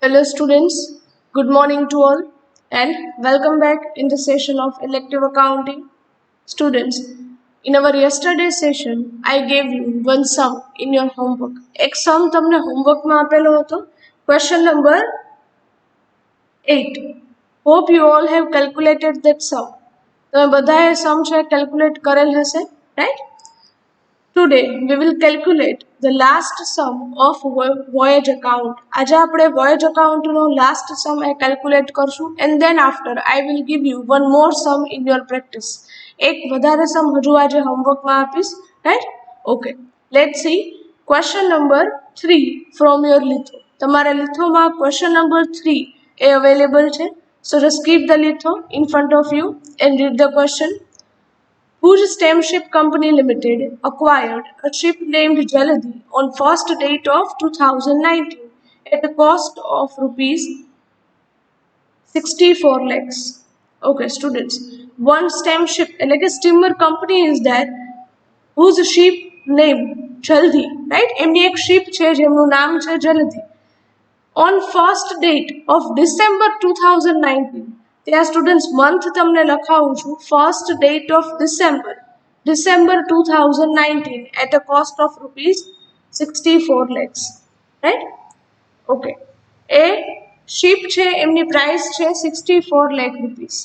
Hello students, good morning to all and welcome back in the session of elective accounting. Students, in our yesterday session, I gave you one sum in your homework. एक sum તમને homework માં આપેલો હતો. Question number 8. Hope you all have calculated that sum. તમે બધાએ sum છે calculate કરેલ હશે, right? Today we will calculate the last sum of voyage account. આજે આપણે voyage account નો last sum calculate કરશું and then after I will give you one more sum in your practice. એક વધારે sum હજુ આજે homework માં આપીશ, right? Okay. Let's see question number 3 from your litho. તમારા litho માં question number 3 available છે. So just keep the litho in front of you and read the question. Whose Steamship Company Limited acquired a ship named Jaladi on first date of 2019 at a cost of rupees 64 lakhs. Okay, students. One steamship, like a steamer company is that whose ship name Jaladi, right? એમની એક ship છે જેમનું નામ છે Jaladi. On first date of December 2019. ત્યાં students month તમને લખાવું છું first date of December 2019 at a cost of rupees 64 lakhs, right? Okay. A ship છે એમની પ્રાઇસ છે 64 lakh rupees.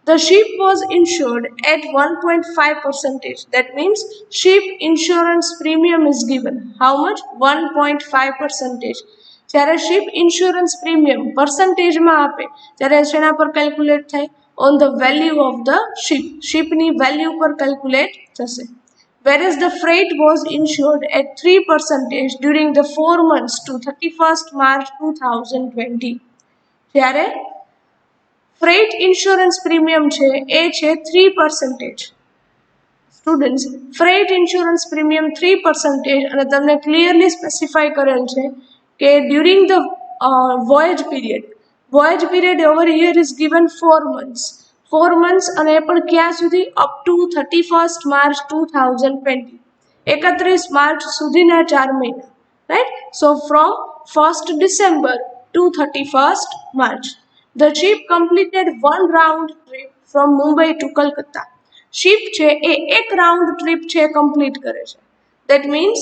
The ship was insured at 1.5%. That means ship insurance premium is given. How much? 1.5%. જ્યારે ship insurance premium પર્સન્ટેજમાં આપે ત્યારે શેના પર calculate થાય? On the value of the ship, શિપની વેલ્યુ પર કેલ્ક્યુલેટ થશે. Whereas the freight was insured at 3% during the 4 months to 31st March 2020. જ્યારે freight insurance premium છે એ છે 3%. સ્ટુડન્ટ્સ freight insurance premium 3% અને તમને ક્લિયરલી સ્પેસિફાઈ કરેલ છે કે during the voyage period over here is given 4 months. 4 months અને એ પણ ક્યાં સુધી? up to 31st March 2020. 31 March સુધીના 4 મહિના, right? So from 1st December to 31st March. The ship completed one round trip from Mumbai to Kolkata. Ship છે એ એક round trip છે complete કરે છે. That means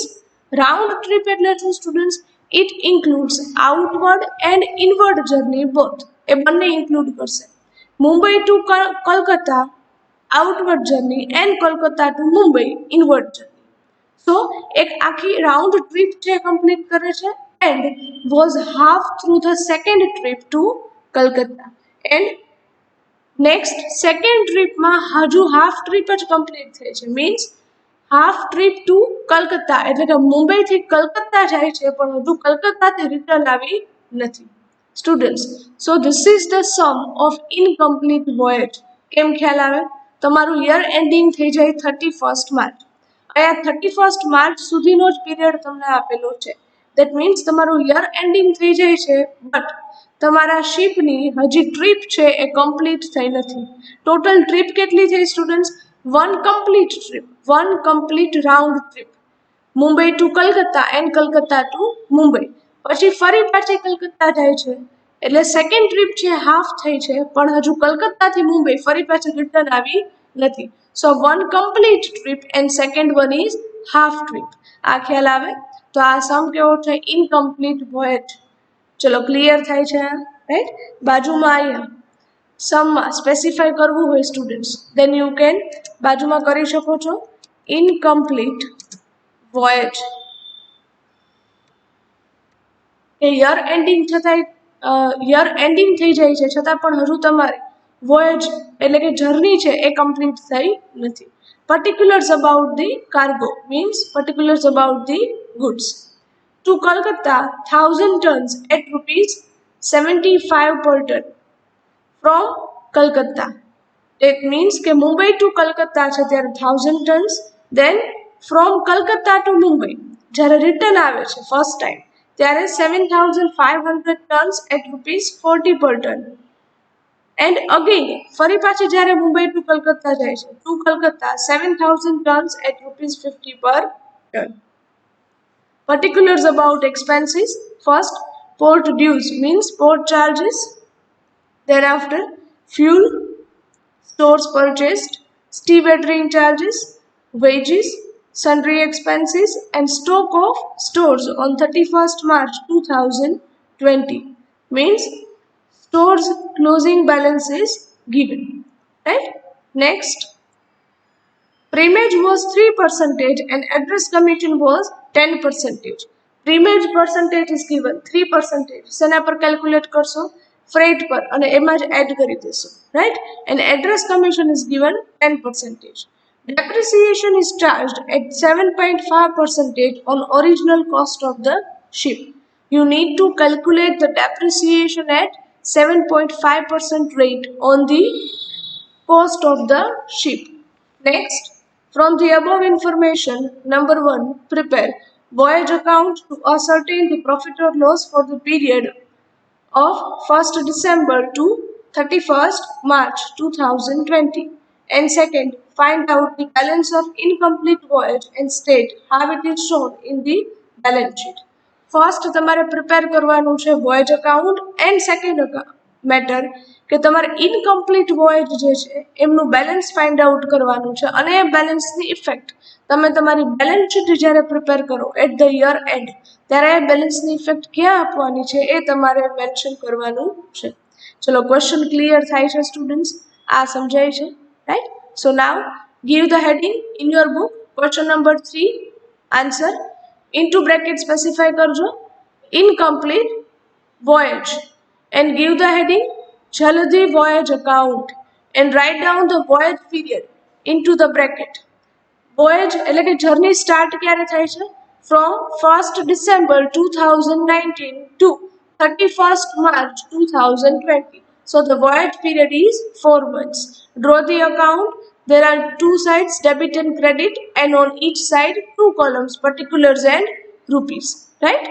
રાઉન્ડ ટ્રીપ એટલે શું students? It includes outward and inward journey both. એ બંને include કરશે. Mumbai to Kolkata outward journey and Kolkata to Mumbai inward journey. So એક આખી રાઉન્ડ ટ્રીપ છે કમ્પ્લીટ કરે છે and was half through the second trip to Calcutta. And next second ટ્રીપમાં હજુ હાફ ટ્રીપ જ કમ્પ્લીટ થઈ છે. Means half trip to Calcutta એટલે કે મુંબઈથી કલકત્તા જાય છે પણ હજુ કલકત્તાથી રિટર્ન આવી નથી. Students, so this is the sum of incomplete voyage. કેમ ખ્યાલ આવે? તમારું યર એન્ડિંગ થઈ જાય 31st માર્ચ. અહીંયા 31st માર્ચ સુધીનો જ પીરિયડ તમને આપેલો છે. દેટ મીન્સ તમારું યર એન્ડિંગ થઈ જાય છે બટ તમારા શિપની હજી ટ્રીપ છે એ કમ્પ્લીટ થઈ નથી. ટોટલ ટ્રીપ કેટલી થઈ students? one complete trip, one complete round trip. Mumbai to Calcutta and Calcutta to Mumbai. પછી ફરી પાછી કલકત્તા જાય છે એટલે સેકન્ડ ટ્રીપ છે હાફ થઈ છે પણ હજુ કલકત્તાથી મુંબઈ ફરી પાછી રિટર્ન આવી નથી. સો one complete trip and second one is half trip. આ ખ્યાલ આવે? તો આ સમ કેવો છે? Incomplete voyage. ચલો ક્લિયર થાય છે, રાઈટ? બાજુમાં અહીંયા સમમાં સ્પેસિફાઈ કરવું હોય સ્ટુડન્ટ્સ દેન યુ કેન બાજુમાં કરી શકો છો ઇનકમ્પ્લીટ વોયેજ. એ યર એન્ડિંગ છતાંય યર એન્ડિંગ થઈ જાય છે છતાં પણ હજુ તમારે વોયેજ એટલે કે જર્ની છે એ કમ્પ્લીટ થઈ નથી. Particulars about the cargo means particulars about the goods. To Calcutta 1000 tons at rupees 75 per ton. From Kolkata. It means કે મુંબઈ ટુ કલકત્તા છે ત્યારે 1000 tons. Then from Kolkata to Mumbai જ્યારે રિટર્ન આવે છે ફર્સ્ટ ટાઈમ ત્યારે 7500 tons at rupees 40 per ton. And again ફરી પાછી જ્યારે મુંબઈ ટુ કલકત્તા જાય છે two Calcutta 7000 tons at rupees 50 per ton. Particulars about expenses. First, port dues means port charges, thereafter fuel, stores purchased, stevedering charges, wages, sundry expenses, and stock of stores on 31st March 2020 means stores closing balance is given, right? Next, Primage was 3% and address commission was 10%. Primage percentage is given 3%. સેના પર calculate કરશો? Freight પર, અને એમાં જ add કરી દેશો, right? And address commission is given 10%. Depreciation is charged at 7.5% on original cost of the ship. You need to calculate the depreciation at 7.5% rate on the cost of the ship. Next, from the above information, number 1, prepare voyage account to ascertain the profit or loss for the period of 1st December to 31st March 2020. And second, find out the balance of incomplete voyage and state how it is shown in the balance sheet. First તમારે prepare કરવાનું છે voyage account and second matter કે તમારે incomplete voyage જે છે એમનું balance find out કરવાનું છે અને એ બેલેન્સની ઇફેક્ટ તમે તમારી બેલેન્સ શીટ જ્યારે પ્રિપેર કરો એટ ધ યર એન્ડ ત્યારે એ બેલેન્સની ઇફેક્ટ ક્યાં આપવાની છે એ તમારે મેન્શન કરવાનું છે. ચલો ક્વેશ્ચન ક્લિયર થાય છે સ્ટુડન્ટ્સ? આ સમજાય છે, right? So now give the heading in your book. Question number 3, answer into bracket specify karjo incomplete voyage and give the heading Jaladi voyage account and write down the voyage period into the bracket. Voyage એટલે કે journey start ક્યારે થાય છે? From 1st December 2019 to 31st March 2020. So the voyage period is 4 months. Draw the account. There are 2 sides, debit and credit, and on each side 2 columns, particulars and rupees, right?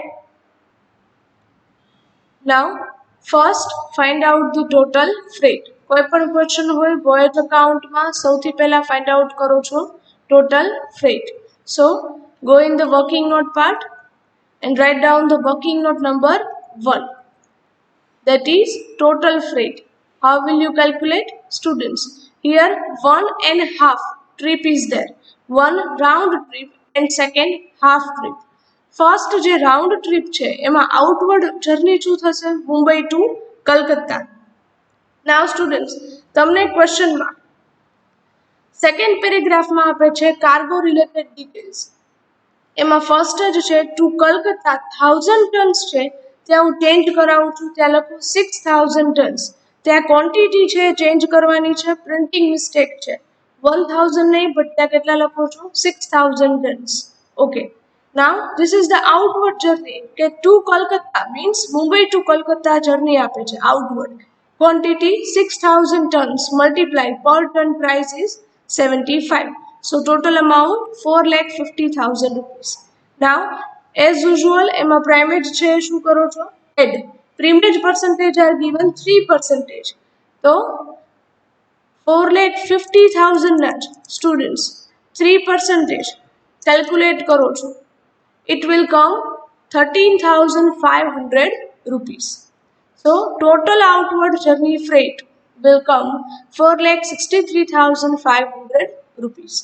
Now, first find out the total freight. કોઈ પણ question હોય voyage account માં સૌથી પહેલા find out કરો છો total freight. So, go in the working note part and write down the working note number 1. That is total freight. How will you calculate? Students, here 1.5 trip is there. 1 round trip and second half trip. First જે round trip છે એમાં outward journey શું થશે? Mumbai to Calcutta. Now students, તમને question માં second paragraph માં આપે છે cargo related details. એમાં first જ છે to કલકત્તા 1000 tons છે ત્યાં હું ચેન્જ કરાવું છું, ત્યાં લખું 6000 tons. ત્યાં ક્વોન્ટિટી છે ચેન્જ કરવાની છે, પ્રિન્ટિંગ મિસ્ટેક છે, 1000 નહીં બટ ત્યાં કેટલા લખો છો? 6000 tons. Okay, now this is the outward journey કે to Kolkata means Mumbai to Kolkata journey આપે છે આઉટવર્ડ. ક્વોન્ટિટી 6000 tons મલ્ટીપ્લાય પર ton price is 75. So total amount 4,50,000 rupees. Now, as usual, એમાં primage છે શું કરો છો? Add. Primage percentage are given 3%. So 4,50,000 net students 3% calculate करो છો. It will come 13,500 rupees. So total outward journey freight will come 4,63,500 rupees.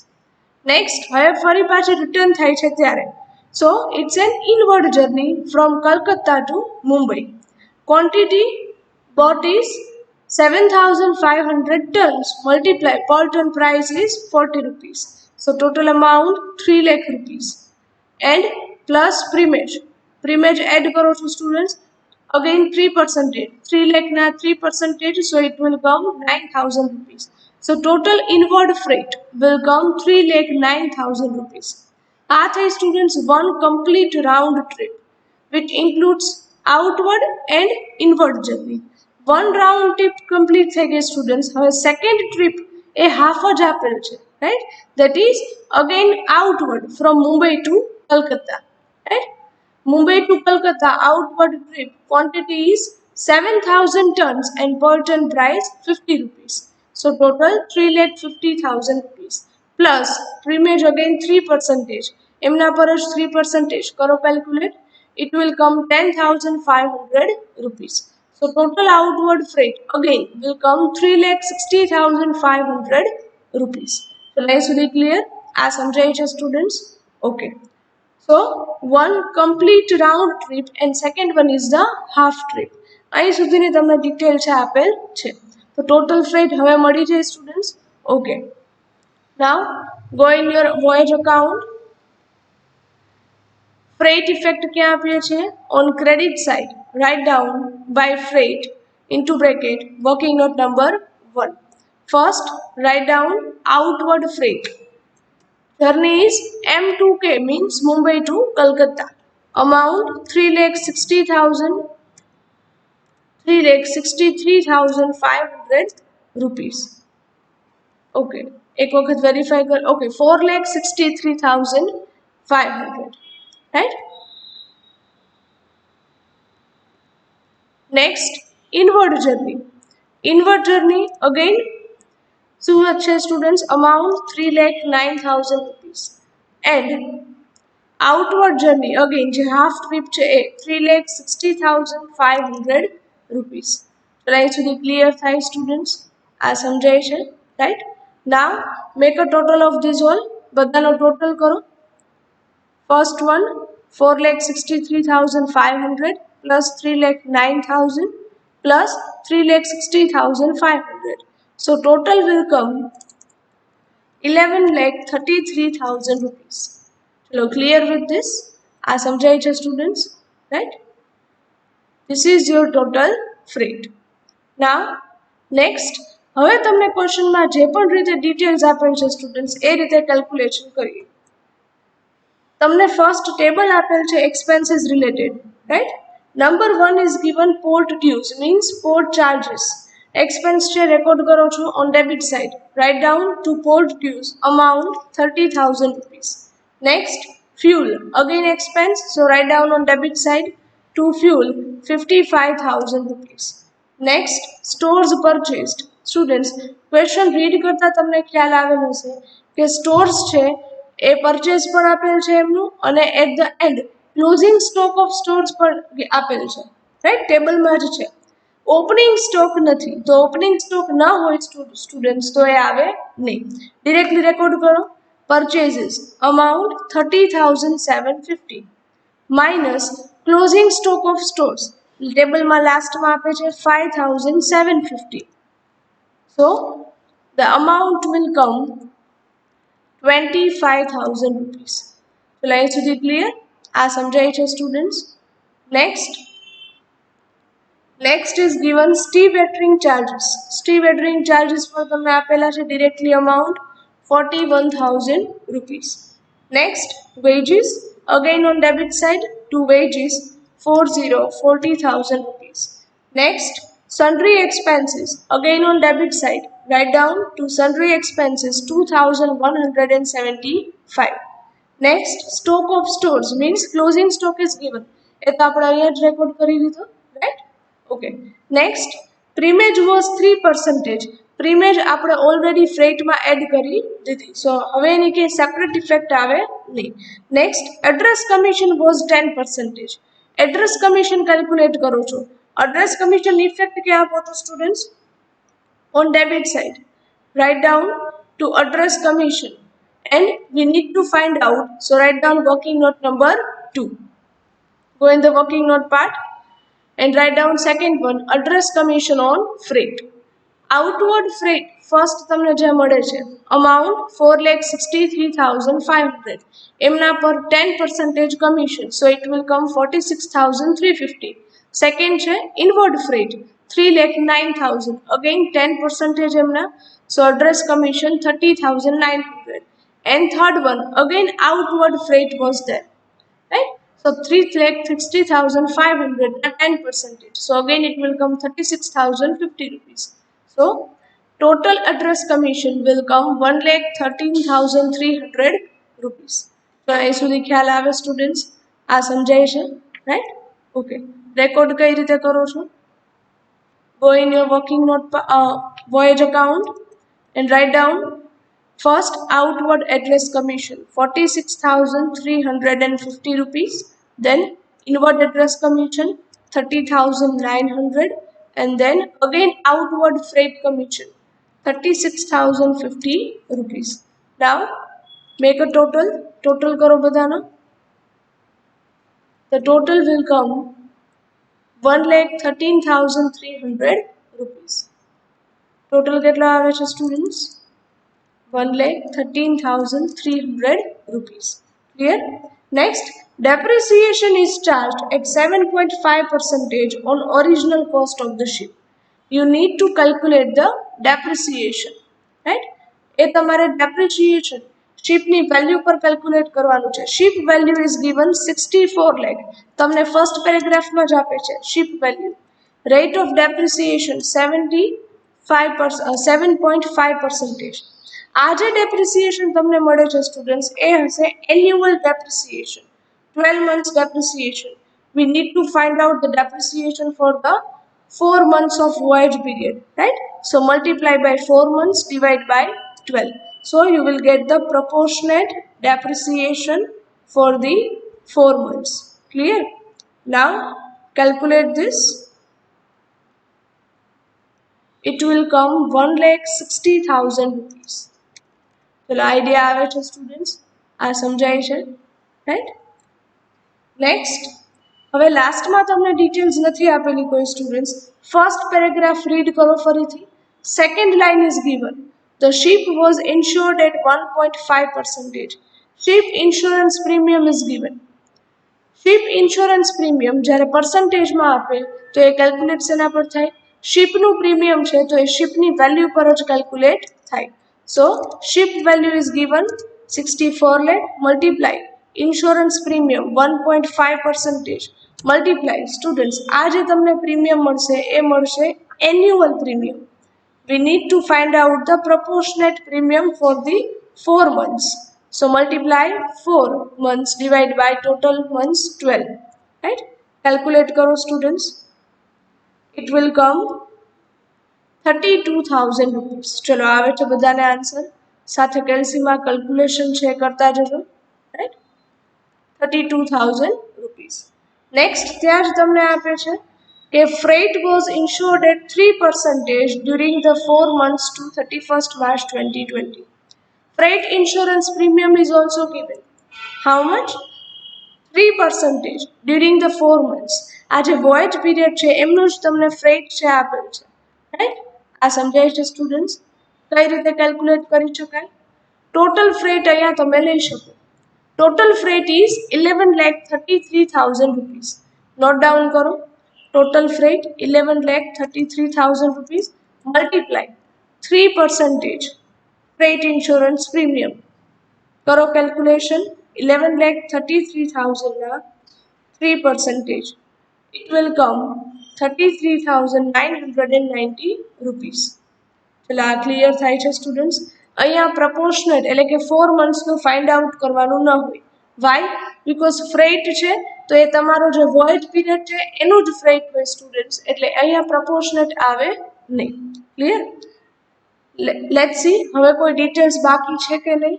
Next, હવે ફરી પાછી રિટર્ન થાય છે ત્યારે. So it's an inward journey from Kolkata to Mumbai. Quantity bought is 7,500 tons multiplied per ton price is 40 rupees. So total amount 3 lakh rupees. And plus primage. Primage add karo છો students. Again 3%. 3 lakh na 3%, so it will come 9,000 rupees. So total inward freight will come 3,09,000 rupees. આ થઈ students one complete round trip which includes outward and inward journey. One round trip complete થઈ ગઈ students. હવે second trip એ half જ આપેલ છે, right? That is again outward from Mumbai to Kolkata, right? Mumbai to Kolkata outward trip quantity is 7,000 tons and per ton price 50 rupees. So total 3,50,000 rupees plus primage again 3%. એમના પર જ 3% કરો calculate. it will come 10,500 rupees. So total outward freight again will come 3,60,500 rupees. So let's be clear. As સમજાય students? Okay. So one complete round trip and second one is the half trip. અહીં સુધીની તમને detail છે આપેલ છે. તો total freight હવે મળી જાય students. Okay. Now go in your voyage account. Freight effect क्या आप्યો છે? On credit side, write down by freight into bracket working note number 1. First, write down outward freight. Journey is M2K, means Mumbai to Kolkata. Amount 3,63,500 rupees. Okay. एक वक्त verify कर. Okay, 4,63,500. Right? Next, inward journey. Inward journey again. શું છે students? Amount 3,09,000 rupees. And outward journey again જે half trip છે એ 3,60,500 rupees. તો અહીં સુધી clear થાય students? આ સમજાય છે? Right? Now make a total of this all. બધાનો total કરો. First one 4,63,500 plus 3,09,000 plus 3,60,500. So total will come 11,33,000 rupees. Hello, clear with this? આ સમજાય છે students? Right? This is your total freight. Now next, હવે તમને ક્વેશ્ચનમાં જે પણ રીતે ડિટેલ્સ આપેલ છે સ્ટુડન્ટ્સ એ રીતે કેલ્ક્યુલેશન કરીએ. તમને ફર્સ્ટ ટેબલ આપેલ છે expenses related, right? Number 1 is given port dues, means port charges. Expense છે રેકોર્ડ કરો છો on debit side. Write down to port dues amount 30,000 rupees. Next, fuel again expense, so write down on debit side to fuel 55,000 rupees. Next, stores purchased. Students, question read કરતા તમને ખ્યાલ આવેલ હશે કે stores છે એ purchase પણ આપેલ છે એમનું અને at the end closing stock of stores પણ આપેલ છે, રાઈટ? ટેબલમાં જ છે. ઓપનિંગ સ્ટોક નથી, તો ઓપનિંગ સ્ટોક ન હોય સ્ટુડન્ટ્સ તો એ આવે નહીં. ડિરેક્ટલી રેકોર્ડ કરો. Purchases amount 30,750 minus closing stock of stores ટેબલમાં લાસ્ટમાં આપે છે 5,750. So the amount will come 25,000 rupees. So line સુધી clear? આ સમજાય છે students? Next is given stevedering charges. Stevedering charges પર તમને આપેલા છે directly amount 41,000 rupees. Next, wages again on debit side to wages 40,000 rupees. Next, sundry expenses again on debit side, write down to sundry expenses 2,175. Next, stock of stores means closing stock is given. એ તો આપણે અહીંયા જ record કરી દીધો, right? Okay. Next, primage was 3%. પ્રીમેજ આપણે already ફ્રેટમાં add કરી દીધી, સો હવે એની કંઈ સેપરેટ ઇફેક્ટ આવે નહીં. Next, address commission was 10%. Address commission calculate કરો છો. એડ્રેસ કમિશન ઇફેક્ટ ક્યાં આપો છો students? On debit side. Write down to address commission and we need to find out, so write down working note number 2. Go in the working note part and write down second one, address commission on freight. Outward freight first તમને જે મળે છે amount 4,63,500, એમના પર 10% commission, so it will come 46,350. Second છે inward freight 3,09,000, again 10% એમના, so address commission 30,900. And third one again outward freight was there, right? So 3,60,500 and 10%, so again it will come 36,050 rupees. So total address commission will come 1,13,300 rupees. So અહીં સુધી ખ્યાલ આવે students? આ સમજાય છે, right? Okay, record કઈ રીતે કરો છો? Go in your working note voyage account and write down first outward address commission 46,350 rupees, then Inward address commission 30,900, and then again outward freight commission 36,050 rupees. Now make a total karo badana. The total will come 1,13,300 rupees. Total કેટલા આવે છે students? 1,13,300 rupees. Clear? Next, depreciation is charged at 7.5% on original cost of the ship. You need to calculate the depreciation, right? એ તમારે depreciation શિપની value પર calculate કરવાનું છે. Ship value is given 64 lakh. તમને first પેરેગ્રાફમાં જ આપે છે ship value. Rate of depreciation 7.5%. આ જે ડેપ્રિસિએશન તમને મળે છે સ્ટુડન્ટ્સ એ હશે annual depreciation, 12 months depreciation. We need to find out the depreciation for the 4 months of voyage period, right? So multiply by 4 months, divide by 12. So you will get the proportionate depreciation for the 4 months. Clear? Now calculate this. It will come 1,60,000 rupees. ચલો idea આવે છે students? આ સમજાય છે, right? Next, હવે લાસ્ટમાં તમને details નથી આપેલી કોઈ સ્ટુડન્ટ્સ. ફર્સ્ટ પેરેગ્રાફ રીડ કરો ફરીથી. Second line is given. The ship was insured at 1.5%. Ship insurance premium is given. Ship insurance premium જ્યારે પર્સન્ટેજમાં આપે તો એ કેલ્ક્યુલેટ શેના પર થાય? શિપનું પ્રીમિયમ છે તો એ શિપની વેલ્યુ પર જ કેલ્ક્યુલેટ થાય. So ship value is given 64 lakh multiply insurance premium 1.5% multiply students આ જે તમને પ્રીમિયમ મળશે એ મળશે annual premium. We need to find out the proportionate premium for the 4 months. So multiply 4 months divide by total months 12. Right? Calculate karo students. It will come 32,000 rupees. ચલો આવે છે બધાને આન્સર. સાથે કેલ્સીમાં કેલ્ક્યુલેશન છે કરતા જજો. રાઈટ? 32,000 rupees. નેક્સ્ટ ત્યાં જ તમને આપે છે કે freight was insured at 3% during the 4 months to 31st March 2020. Freight insurance premium is also given. How much? 3% during the 4 months. આ જે voyage period છે એમનું જ તમને freight છે આપેલ છે. રાઈટ? આ સમજાય છે સ્ટુડન્ટ્સ? કઈ રીતે કેલ્ક્યુલેટ કરી શકાય? ટોટલ ફ્રેટ અહીંયા તમે લઈ શકો. Total freight is 11,33,000 rupees. Note down કરો. Total freight 11,33,000 rupees multiply 3% freight insurance premium. કરો કેલ્ક્યુલેશન. 11,33,000 ના 3%. It will come 33,990 rupees. ચલો આ ક્લિયર થાય છે સ્ટુડન્ટ્સ? અહીંયા પ્રપોર્શનેટ એટલે કે 4 મંથ્સનું ફાઇન્ડ આઉટ કરવાનું ન હોય. વાય? બીકોઝ ફ્રેટ છે તો એ તમારો જે વોઇડ પીરિયડ છે એનું જ ફ્રેટ હોય સ્ટુડન્ટ્સ, એટલે અહીંયા પ્રપોર્શનેટ આવે નહીં. ક્લિયર? લેટ્સ સી હવે કોઈ ડિટેલ્સ બાકી છે કે નહીં?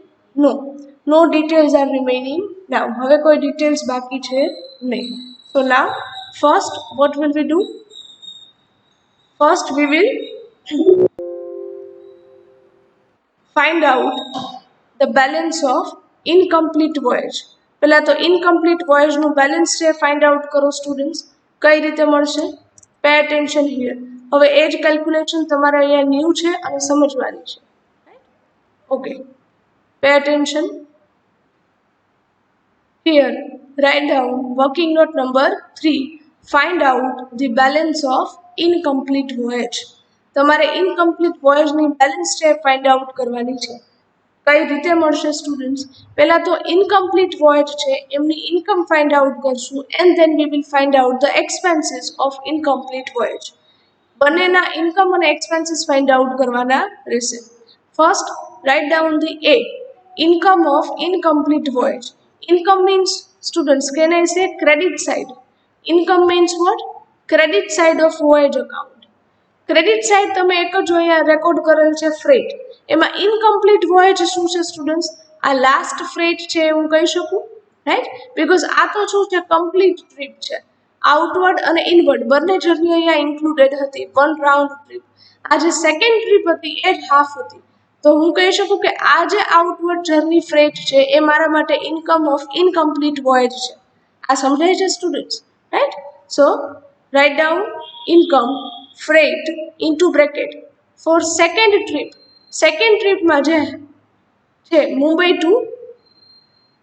નો ડિટેલ્સ આર રિમેઇનિંગ નાઉ. હવે કોઈ ડિટેલ્સ બાકી છે નહીં. સો નાઉ first what will we do? First we will find out the balance of incomplete voyage. પહેલા તો incomplete voyage નું બેલેન્સ છે ફાઇન્ડ આઉટ કરો સ્ટુડન્ટ્સ. કઈ રીતે મળશે? Pay attention here. હવે એ જ કેલ્ક્યુલેશન તમારે અહીંયા ન્યૂ છે અને સમજવાની છે. Okay, pay attention here. Write down working note number 3. Find out the balance of incomplete voyage. તમારે ઇનકમ્પ્લીટ વોયેજની બેલેન્સ છે ફાઇન્ડ આઉટ કરવાની છે. કઈ રીતે મળશે સ્ટુડન્ટ્સ? પહેલાં તો ઇનકમ્પ્લીટ વોયેજ છે એમની ઇન્કમ ફાઇન્ડ આઉટ કરશું and then we will find out the expenses of incomplete voyage. બંનેના ઇન્કમ અને એક્સપેન્સીસ ફાઇન્ડ આઉટ કરવાના રહેશે. First write down the a income of incomplete voyage. Income means students can I say credit side. Income means what? Credit side of voyage account. Credit side તમે એક જ અહીંયા record કરેલ છે freight. એમાં incomplete voyage શું છે students? આ લાસ્ટ ફ્રેટ છે હું કહી શકું, રાઈટ, બીકોઝ આ તો શું છે, કમ્પ્લીટ ટ્રીપ છે. આઉટવર્ડ અને ઇનવર્ડ બંને જર્ની અહીંયા ઇન્ક્લુડેડ હતી, વન રાઉન્ડ ટ્રીપ. આ જે સેકન્ડ ટ્રીપ હતી એ જ હાફ હતી. તો હું કહી શકું કે આ જે આઉટવર્ડ જર્ની ફ્રેટ છે એ મારા માટે ઇન્કમ ઓફ ઇનકમ્પ્લીટ વોયેજ છે. આ સમજાય છે students? Right. So write down income freight into bracket for second trip. Second ટ્રીપમાં જે છે મુંબઈ ટુ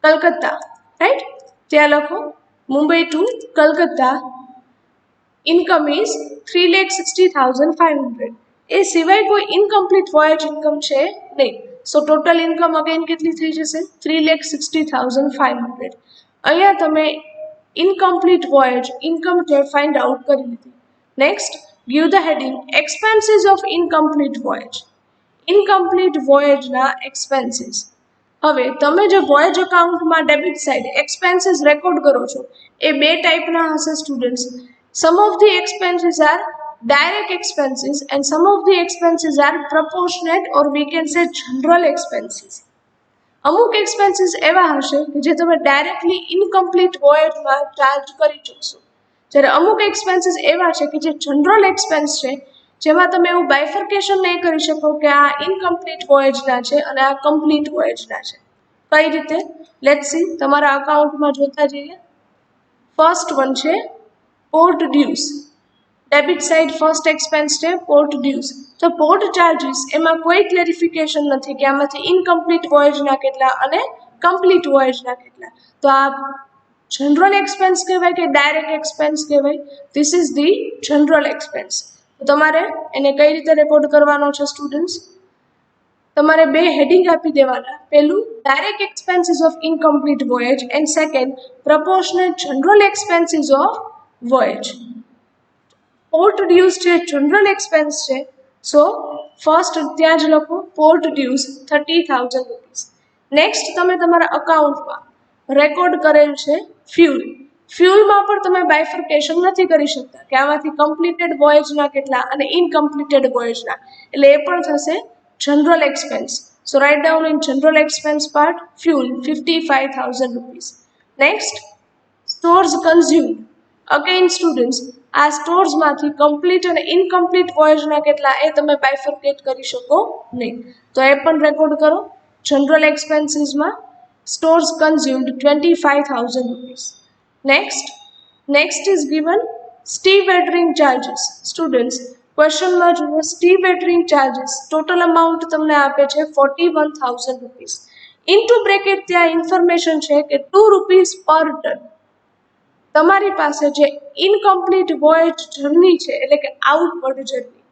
કલકત્તા, રાઈટ, ત્યાં લખો Mumbai to Calcutta income is 3,60,500. એ સિવાય કોઈ ઇનકમ્પ્લીટ વોયેજ ઇન્કમ છે નહીં. સો ટોટલ ઇન્કમ અગેન કેટલી થઈ જશે? 3,60,500. અહીંયા તમે ઇનકમ્પ્લીટ વોયેજ ઇન્કમ છે ફાઇન્ડ આઉટ કરી લીધી. Next, give the heading expenses of incomplete voyage. Incomplete વોયેજના એક્સપેન્સીસ. હવે તમે જે વોયેજ અકાઉન્ટમાં ડેબિટ સાઇડ એક્સપેન્સીસ રેકોર્ડ કરો છો એ બે ટાઈપના હશે students. Some of the expenses are direct expenses and some of the expenses are proportionate or we can say general expenses. અમુક એક્સપેન્સીસ એવા હશે કે જે તમે ડાયરેક્ટલી ઇનકમ્પ્લીટ વોયેજમાં ચાર્જ કરી શકશો, જ્યારે અમુક એક્સપેન્સીસ એવા છે કે જે જનરલ એક્સપેન્સ છે જેમાં તમે એવું બાયફર્કેશન નહીં કરી શકો કે આ ઇનકમ્પ્લીટ વોયેજના છે અને આ કમ્પ્લીટ વોયેજના છે. કઈ રીતે? લેટ્સ સી, તમારા અકાઉન્ટમાં જોતા જઈએ. ફર્સ્ટ વન છે port dues. Debit side first expense છે પોર્ટ ડ્યુઝ. તો પોર્ટ ચાર્જીસ એમાં કોઈ ક્લેરિફિકેશન નથી કે આમાંથી ઇનકમ્પ્લીટ વોયેજના કેટલા અને કમ્પ્લીટ વોયેજના કેટલા. તો આ જનરલ એક્સપેન્સ કહેવાય કે ડાયરેક્ટ એક્સપેન્સ કહેવાય? This is the general expense. તો તમારે એને કઈ રીતે રેકોર્ડ કરવાનો છે સ્ટુડન્ટ્સ? તમારે બે હેડિંગ આપી દેવાના. પહેલું direct expenses of incomplete voyage and second proportionate general expenses of voyage. Port dues છે જનરલ એક્સપેન્સ છે, સો ફર્સ્ટ ત્યાં જ લખો પોર્ટ ડ્યુઝ 30,000 રૂપીસ. નેક્સ્ટ તમે તમારા અકાઉન્ટમાં રેકોર્ડ કરેલ છે ફ્યુલ. ફ્યુલમાં પણ તમે બાયફર્કેશન નથી કરી શકતા કે આમાંથી કમ્પ્લીટેડ વોયેજના કેટલા અને ઇનકમ્પ્લીટેડ વોયેજના, એટલે એ પણ થશે general expense. So write down in general expense part fuel 55,000 rupees. Next stores consumed. Again students, આ સ્ટોર્સમાંથી કમ્પ્લીટ અને ઇનકમ્પ્લીટ વોયેજના કેટલા એ તમે બાયફર્કેટ કરી શકો નહીં, તો એ પણ રેકોર્ડ કરો. જનરલ એક્સપેન્સીસમાં stores consumed 25,000 rupees. Next is given stevedoring charges. Students ક્વેશ્ચનમાં જુઓ, સ્ટીવેટરિંગ ચાર્જીસ ટોટલ અમાઉન્ટ તમને આપે છે 41,000 રૂપીસ. ઇન્ટુ બ્રેકેટ ત્યાં ઇન્ફોર્મેશન છે કે 2 રૂપીસ પર ટન. તમારી પાસે જે ઇનકમ્પ્લીટ વોયેજ જર્ની છે એટલે કે આઉટવર્ડ જર્ની,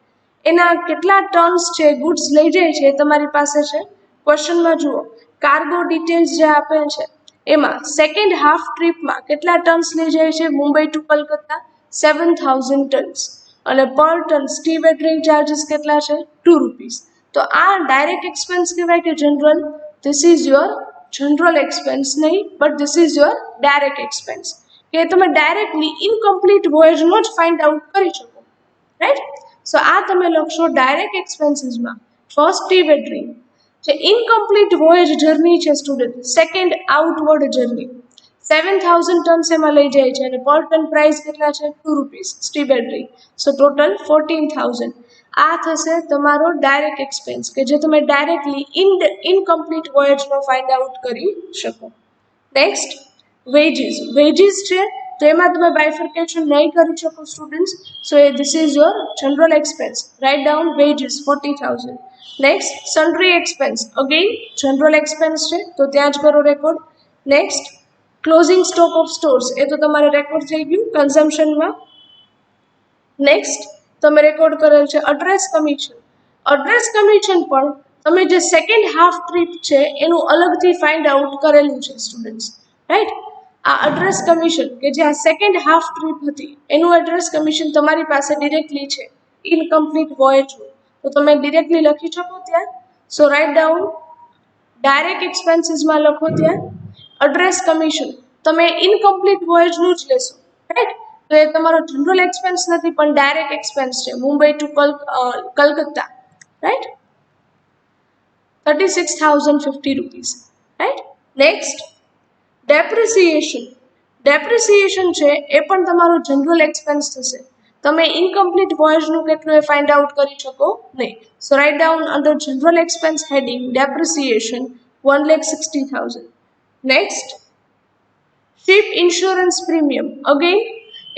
એના કેટલા ટન્સ છે ગુડ્સ લઈ જાય છે એ તમારી પાસે છે. ક્વેશ્ચનમાં જુઓ, કાર્ગો ડિટેલ્સ જે આપેલ છે એમાં સેકન્ડ હાફ ટ્રીપમાં કેટલા ટન્સ લઈ જાય છે મુંબઈ ટુ કલકત્તા? 7,000 ટન્સ. અને પર ટન સ્ટીવેટરિંગ ચાર્જીસ કેટલા છે? 2 રૂપીસ. તો આ ડાયરેક્ટ એક્સપેન્સ કહેવાય કે general? This is your general expense નહીં, but this is your direct expense, કે તમે ડાયરેક્ટલી ઇનકમ્પ્લીટ વોયેજનો જ ફાઇન્ડ આઉટ કરી શકો. રાઈટ. સો આ તમે લખશો ડાયરેક્ટ એક્સપેન્સીસમાં ફર્સ્ટ સ્ટીવેટરિંગ. જે ઇનકમ્પ્લીટ વોયેજ જર્ની છે student, second outward journey, 7,000 tons એમાં લઈ જાય છે અને પર ટન પ્રાઇસ કેટલા છે? 2 રૂપીસ સ્ટીવેટરિંગ. સો ટોટલ 14,000. આ થશે તમારો ડાયરેક્ટ એક્સપેન્સ કે જે તમે ડાયરેક્ટલી ઇનકમ્પ્લીટ વોયેજનો ફાઇન્ડ આઉટ કરી શકો. Next veggies. વેજીસ છે તો એમાં તમે બાયફર્કેશન નહીં કરી શકો students, so this is your general expense. Write down wages 40,000. Next sundry expense, again general expense છે તો ત્યાં જ કરો record. Next closing stock of stores, એ તો તમારે રેકોર્ડ થઈ ગયું કન્ઝમ્પશનમાં. નેક્સ્ટ તમે રેકોર્ડ કરેલ છે એડ્રેસ કમિશન. એડ્રેસ કમિશન પણ તમે જે સેકન્ડ હાફ ટ્રીપ છે એનું અલગથી ફાઇન્ડ આઉટ કરેલું છે સ્ટુડન્ટ્સ. રાઈટ. આ એડ્રેસ કમિશન કે જે આ સેકન્ડ હાફ ટ્રીપ હતી એનું એડ્રેસ કમિશન તમારી પાસે ડિરેક્ટલી છે ઇનકમ્પ્લીટ વોયેજનું, તો તમે ડિરેક્ટલી લખી શકો ત્યાં. સો રાઇટ ડાઉન ડાયરેક્ટ એક્સપેન્સીસમાં લખો ત્યાં એડ્રેસ કમિશન તમે ઇનકમ્પ્લીટ વોયેજનું જ લેશો. રાઈટ. તો એ તમારો જનરલ એક્સપેન્સ નથી પણ ડાયરેક્ટ એક્સપેન્સ છે Mumbai to Calcutta. Right. 36,050 rupees. Right. Next depreciation છે એ પણ તમારો જનરલ એક્સપેન્સ થશે. તમે ઇનકમ્પ્લીટ વોયેજનું કેટલું એ ફાઇન્ડ આઉટ કરી શકો નહીં. So write down under general expense heading depreciation 1,60,000. Next, ship insurance premium. Again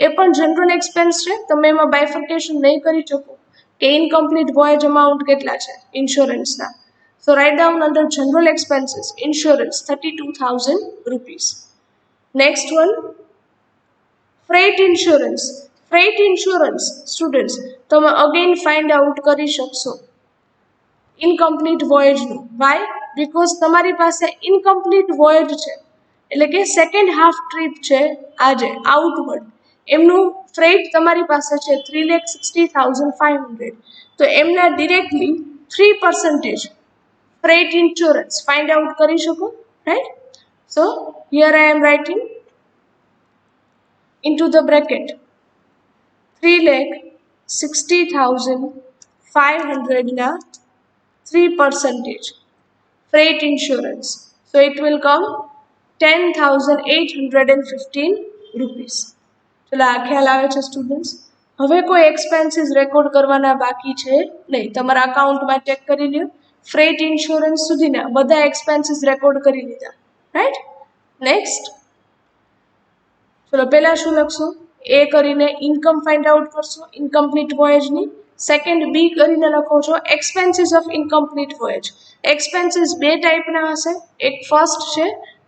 એ પણ જનરલ એક્સપેન્સ છે. તમે એમાં બાયફર્કેશન નહીં કરી શકો કે ઇનકમ્પ્લીટ વોયેજ અમાઉન્ટ કેટલા છે ઇન્સ્યોરન્સના. So write down under general expenses insurance 32,000 rupees. Next one, freight insurance. Freight insurance students તમે અગેન ફાઇન્ડ આઉટ કરી શકશો ઇનકમ્પ્લીટ વોયેજનું. વાય? બીકોઝ તમારી પાસે ઇનકમ્પ્લીટ વોયેજ છે, એટલે કે સેકન્ડ હાફ ટ્રીપ છે આજે આઉટવર્ડ, એમનું ફ્રેટ તમારી પાસે છે 3,60,500. તો એમના directly 3% freight insurance find out કરી શકો, right? So here I M writing into the bracket 3,60,500 na 3% freight insurance. So it will come 10,815 rupees. ચલો આ ખ્યાલ આવે છે સ્ટુડન્ટ્સ? હવે કોઈ એક્સપેન્સીસ રેકોર્ડ કરવાના બાકી છે નહીં. તમારા અકાઉન્ટમાં ચેક કરી લ્યો, ફ્રેટ ઇન્સ્યોરન્સ સુધીના બધા એક્સપેન્સીસ રેકોર્ડ કરી લીધા, રાઈટ? નેક્સ્ટ, ચલો પહેલા શું લખશો? એ કરીને ઇન્કમ ફાઇન્ડ આઉટ કરશો ઇનકમ્પ્લીટ વોયેજની. સેકન્ડ બી કરીને લખો છો expenses of incomplete voyage. Expenses બે ટાઈપના હશે. એક ફર્સ્ટ છે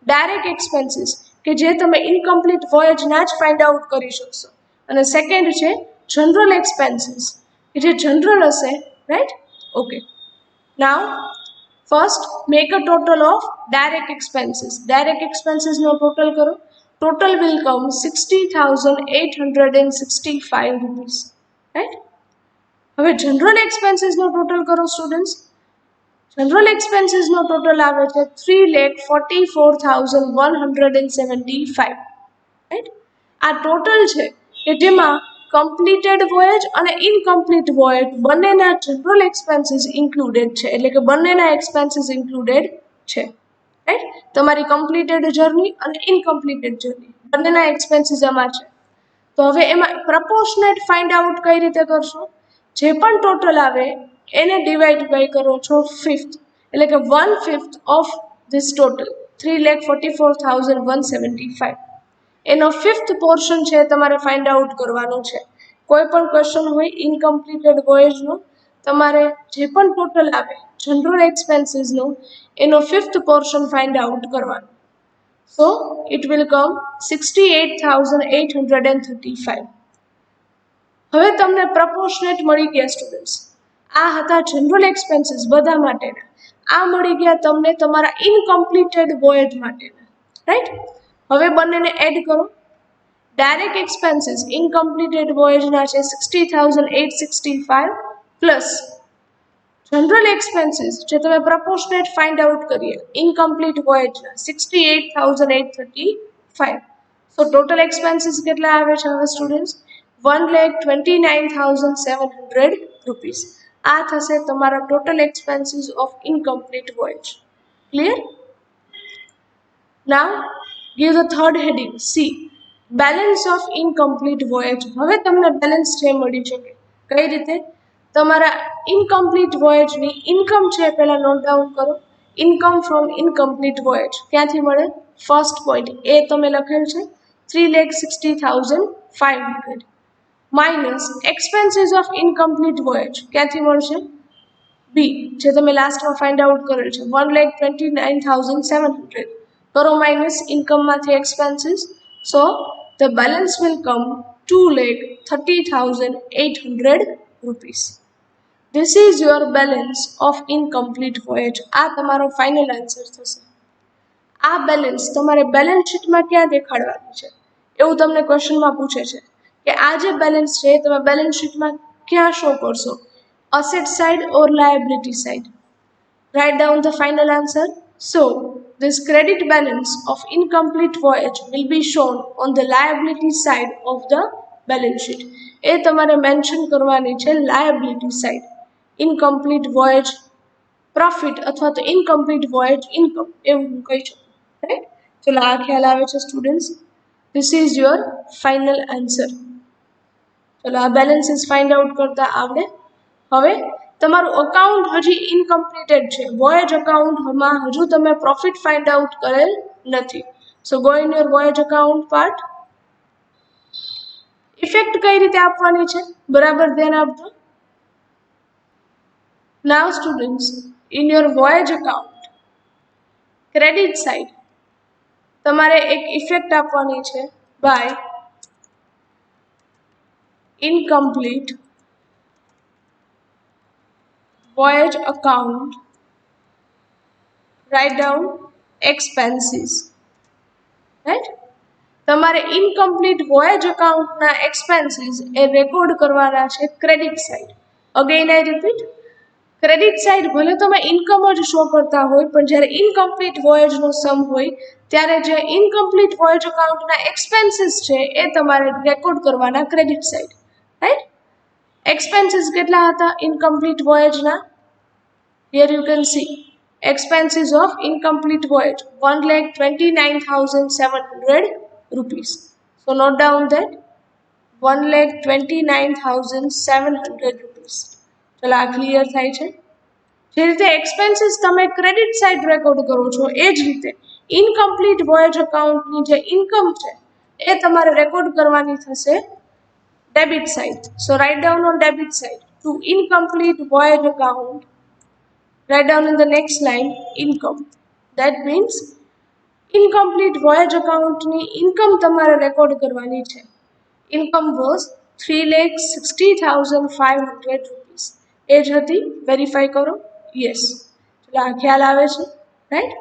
ડાયરેક્ટ એક્સપેન્સીસ કે જે તમે ઇનકમ્પ્લીટ વોયેજના જ ફાઇન્ડ આઉટ કરી શકશો, અને સેકન્ડ છે જનરલ એક્સપેન્સીસ કે જે જનરલ હશે, right? Okay, now first make a total of direct expenses. Direct એક્સપેન્સીસનો ટોટલ કરો. Total will come 60,865 rupees, right? હવે જનરલ એક્સપેન્સીસનો ટોટલ કરો સ્ટુડન્ટ્સ. જનરલ એક્સપેન્સીસનો ટોટલ આવે છે 3,44,175, રાઈટ? આ ટોટલ છે કે જેમાં કમ્પ્લીટેડ વોયેજ અને ઇનકમ્પ્લીટ વોયેજ બંનેના જનરલ એક્સપેન્સીસ ઇન્ક્લુડેડ છે, એટલે કે બંનેના એક્સપેન્સીસ ઇન્ક્લુડેડ છે, રાઈટ? તમારી કમ્પ્લીટેડ જર્ની અને ઇનકમ્પ્લીટેડ જર્ની બંનેના એક્સપેન્સીસ આમાં છે. તો હવે એમાં પ્રપોર્શનેટ ફાઇન્ડ આઉટ કઈ રીતે કરશો? જે પણ ટોટલ આવે એને ડિવાઈડ બાય કરો છો 5th, એટલે કે 1/5 ઓફ ધીસ ટોટલ 3,44,175. એનો 5th પોર્શન છે તમારે ફાઇન્ડ આઉટ કરવાનો છે. કોઈ પણ ક્વેશ્ચન હોય ઇનકમ્પ્લીટેડ વોયેજનો, તમારે જે પણ ટોટલ આવે જનરલ એક્સપેન્સીસનો એનો 5th પોર્શન ફાઇન્ડ આઉટ કરવાનો. So it will come 68,835. હવે તમને પ્રપોર્શનેટ મળી ગયા સ્ટુડન્ટ્સ. આ હતા જનરલ એક્સપેન્સીસ બધા માટેના. આ મળી ગયા તમને તમારા ઇનકમ્પ્લીટેડ વોયેજ માટેના, રાઈટ? હવે બંનેને એડ કરો. ડાયરેક્ટ એક્સપેન્સીસ ઇનકમ્પ્લીટેડ વોયેજના છે 60,865 પ્લસ જનરલ એક્સપેન્સીસ જે તમે પ્રપોર્શનેટ ફાઇન્ડ આઉટ કરીએ ઇનકમ્પ્લીટ વોયેજના 68,835. સો ટોટલ એક્સપેન્સીસ કેટલા આવે છે હવે સ્ટુડન્ટ્સ? 1,29,700 રૂપીસ. આ થશે તમારા total expenses of incomplete voyage. Clear? Now give the third heading C, balance of incomplete voyage. હવે તમને બેલેન્સ છે મળી શકે. કઈ રીતે? તમારા ઇનકમ્પ્લીટ વોયેજની ઇન્કમ છે પહેલા નોટ ડાઉન કરો. ઇન્કમ ફ્રોમ ઇનકમ્પ્લીટ વોયેજ ક્યાંથી મળે? ફર્સ્ટ પોઈન્ટ એ તમે લખેલ છે 3,60,500 minus expenses of incomplete voyage ક્યાંથી મળશે? બી જે તમે લાસ્ટમાં ફાઇન્ડ આઉટ કરેલ છે 1,29,700 કરો માઇનસ ઇન્કમમાંથી expenses. So the balance will come 2,30,800 rupees. This is your balance of incomplete voyage. આ તમારો ફાઇનલ આન્સર થશે. આ બેલેન્સ તમારે બેલેન્સ શીટમાં ક્યાં દેખાડવાનું છે એવું તમને ક્વેશ્ચનમાં પૂછે છે કે આ જે બેલેન્સ છે તમે બેલેન્સ શીટમાં ક્યાં શો કરશો? Asset side or liability side? Write down the final answer. So this credit balance of incomplete voyage will be shown on the liability side of the balance sheet. એ તમારે mention કરવાની છે liability side. Incomplete voyage profit અથવા તો incomplete voyage income એવું હું કહી શકું, right? ચલો આ ખ્યાલ આવે છે students. This is your final answer. ચલો આ બેલેન્સીસ ફાઇન્ડ આઉટ કરતા આવડે. હવે તમારું અકાઉન્ટ હજી ઇનકમ્પ્લીટેડ છે, વોયેજ અકાઉન્ટમાં હજુ તમે પ્રોફિટ ફાઇન્ડ આઉટ કરેલ નથી. So go in your voyage account part. Effect કઈ રીતે આપવાની છે બરાબર ધ્યાન આપજો. Now students, in your voyage account credit side તમારે એક ઇફેક્ટ આપવાની છે by incomplete voyage account, write down expenses. Right? તમારે ઇનકમ્પ્લીટ વોયેજ અકાઉન્ટના એક્સપેન્સીસ એ રેકોર્ડ કરવાના છે credit side. Again I repeat, credit side ભલે તમે ઇન્કમ જ શો કરતા હોય, પણ જ્યારે ઇનકમ્પ્લીટ વોયેજનો સમ હોય ત્યારે જે ઇનકમ્પ્લીટ વોયેજ અકાઉન્ટના એક્સપેન્સીસ છે એ તમારે રેકોર્ડ કરવાના ક્રેડિટ સાઇડ. રાઈટ? એક્સપેન્સીસ કેટલા હતા ઇનકમ્પ્લીટ વોયેજના? Here you can see expenses of incomplete voyage 1,29,700 rupees. So note down that 1,29,700 rupees. ચલો આ ક્લિયર થાય છે. જે રીતે એક્સપેન્સીસ તમે ક્રેડિટ સાઇડ રેકોર્ડ કરો છો એ જ રીતે ઇનકમ્પ્લીટ વોયેજ અકાઉન્ટની જે ઇન્કમ છે એ તમારે રેકોર્ડ કરવાની થશે debit side. So write down on debit side to incomplete voyage account. Write down in the next line income. That means incomplete voyage account ની income તમારે રેકોર્ડ કરવાની છે. Income was 3,60,500 rupees. એ જ હતી, વેરીફાઈ કરો. Yes, ચલો આ ખ્યાલ આવે છે. રાઈટ?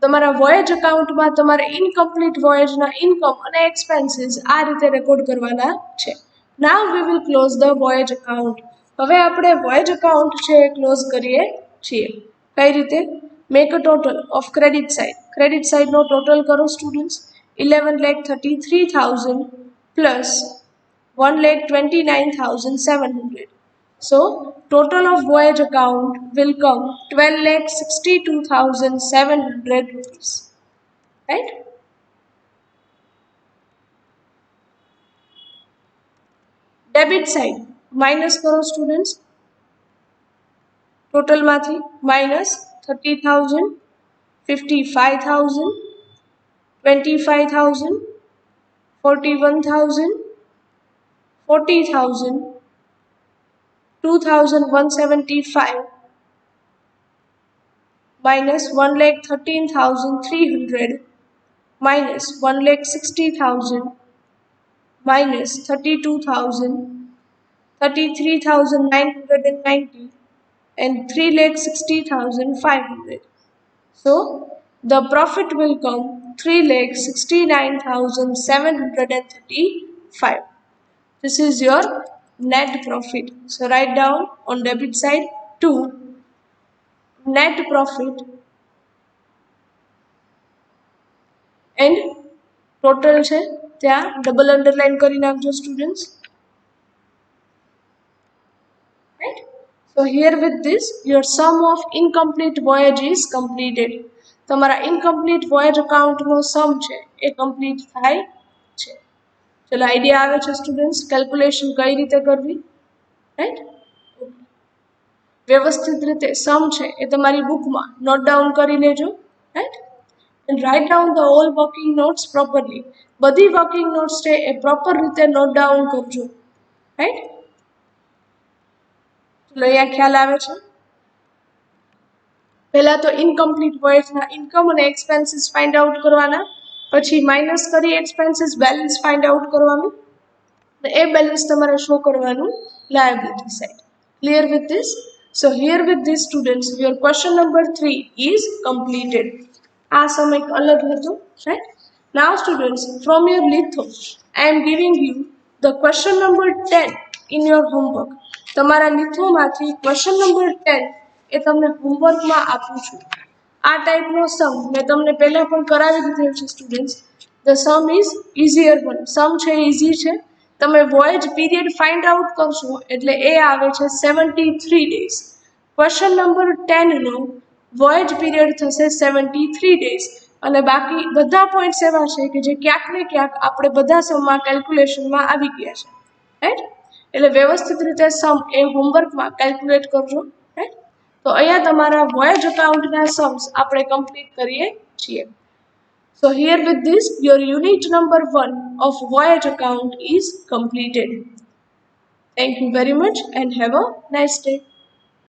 તમારા વોયેજ અકાઉન્ટમાં તમારે ઇનકમ્પ્લીટ વોયેજના ઇન્કમ અને એક્સપેન્સીસ આ રીતે રેકોર્ડ કરવાના છે. Now we will close the voyage account. હવે આપણે વોયેજ અકાઉન્ટ છે એ ક્લોઝ કરીએ છીએ. કઈ રીતે? Make a total of credit side. Credit સાઇડનો ટોટલ કરો students. 11,33,000 plus 1,29,700. So total of voyage account will come 12,62,700 rupees. Right? Debit side minus કરો students. ટોટલમાંથી minus 30,000, 55,000, 25,000, 41,000, 40,000, 2,175 minus 1,13,300 minus 1,60,000 minus 32,000, 33,990 and 3,60,500. So the profit will come 3,69,735. This is your net profit. So write down on debit side 2 net profit and total છે ત્યાં double underline કરી નાખજો students. Right? So here with this your sum of incomplete voyage is completed. તમારા incomplete voyage accountનો સમ છે એ complete થાય છે. ચલો idea આવે છે સ્ટુડન્ટ્સ કેલ્ક્યુલેશન કઈ રીતે કરવી? રાઈટ? વ્યવસ્થિત રીતે સમ છે એ તમારી બુકમાં નોટ ડાઉન કરી લેજો. Right? and write down the all working notes properly. બધી વર્કિંગ નોટ્સ છે એ પ્રોપર રીતે નોટ ડાઉન કરજો. રાઈટ? ચલો અહીંયા ખ્યાલ આવે છે. પહેલા તો ઇનકમ્પ્લીટ વોયેજના ઇન્કમ અને એક્સપેન્સીસ ફાઇન્ડ આઉટ કરવાના, પછી માઇનસ કરી એક્સપેન્સીસ બેલેન્સ ફાઇન્ડ આઉટ કરવાનું, એ બેલેન્સ તમારે શો કરવાનું liability side. Clear with this? So here with this students your question number 3 is completed. આ સમ એક અલગ હતો. Right? Now students from your litho I am giving you the question number 10 in your homework. તમારા લિથોમાંથી question number 10 એ તમને હોમવર્કમાં આપું છું. આ ટાઈપનો સમ મેં તમને પહેલાં પણ કરાવી દીધેલ છે students. The sum is easier one. Sum છે ઇઝી છે. તમે વોયેજ પીરિયડ ફાઇન્ડ આઉટ કરશો એટલે એ આવે છે 73 days. ક્વેશ્ચન નંબર 10 નો વોયેજ પીરિયડ થશે 73 ડેઝ અને બાકી બધા પોઈન્ટ્સ એવા છે કે જે ક્યાંક ને ક્યાંક આપણે બધા સમમાં કેલ્ક્યુલેશનમાં આવી ગયા છે, રાઈટ. એટલે વ્યવસ્થિત રીતે સમ એ હોમવર્કમાં કેલ્ક્યુલેટ કરજો, રાઈટ. તો અહીંયા તમારા વોયેજ અકાઉન્ટના સમ્સ આપણે કમ્પ્લીટ કરીએ છીએ. So here with this, your unit number 1 of voyage account is completed. Thank you very much and have a nice day.